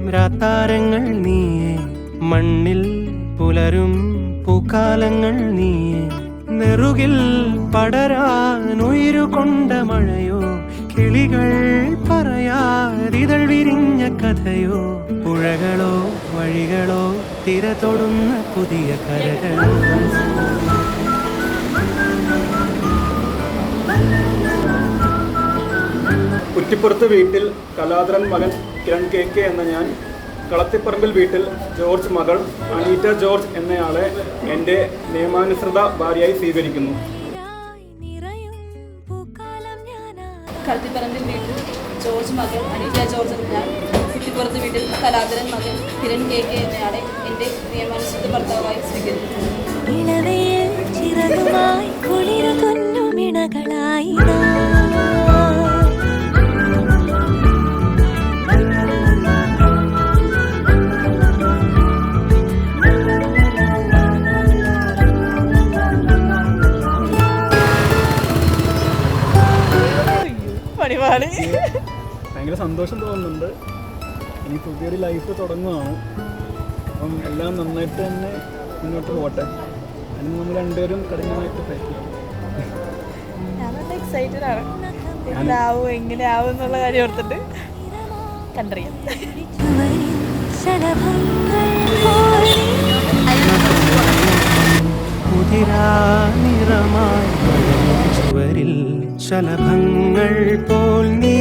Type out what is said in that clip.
രാത്താരങ്ങൾ നീയേ, മണ്ണിൽ പുലരും പൂക്കാലങ്ങൾ നീയേ, നെറുകിൽ പടരാനുയിരുകൊണ്ട മഴയോ, കിളികൾ പറയാതിതൾ വിരിഞ്ഞ കഥയോ, പുഴകളോ വഴികളോ തിര തൊടുന്ന പുതിയ കരകൾ. കുറ്റിപ്പുറത്ത് വീട്ടിൽ കലാധരൻ മകൻ കിരൺ KK എന്ന ഞാൻ, കളത്തിപ്പറമ്പിൽ വീട്ടിൽ ജോർജ് മകൾ അനീറ്റ ജോർജ് എന്നയാളെ എൻ്റെ നിയമാനുസൃത ഭാര്യയായി സ്വീകരിക്കുന്നു. കളത്തിപ്പറമ്പിൽ വീട്ടിൽ ജോർജ് മകൾ അനീറ്റ ജോർജ് എന്ന ഞാൻ, കുറ്റിപ്പുറത്ത് വീട്ടിൽ കലാധരൻ മകൻ കിരൺ KK എന്നയാളെ എൻ്റെ നിയമാനുസൃത ഭർത്താവായി സ്വീകരിക്കുന്നു. ഭയങ്കര സന്തോഷം തോന്നുന്നുണ്ട്. ഇനി പുതിയൊരു ലൈഫ് തുടങ്ങുകയാണ്. അപ്പം എല്ലാം നന്നായിട്ട് തന്നെ മുന്നോട്ട് പോട്ടെ. അതിന് നമ്മൾ രണ്ടുപേരും കഠിനമായിട്ട് പ്രയത്നിക്കും. എക്സൈറ്റഡ് ആണ്. എന്താവും എങ്ങനെ ആവും എന്നുള്ള കാര്യം ഓർത്തിട്ട് കണ്ടറിയാം. ചുവരിൽ ശലഭങ്ങൾ പോൽ നീ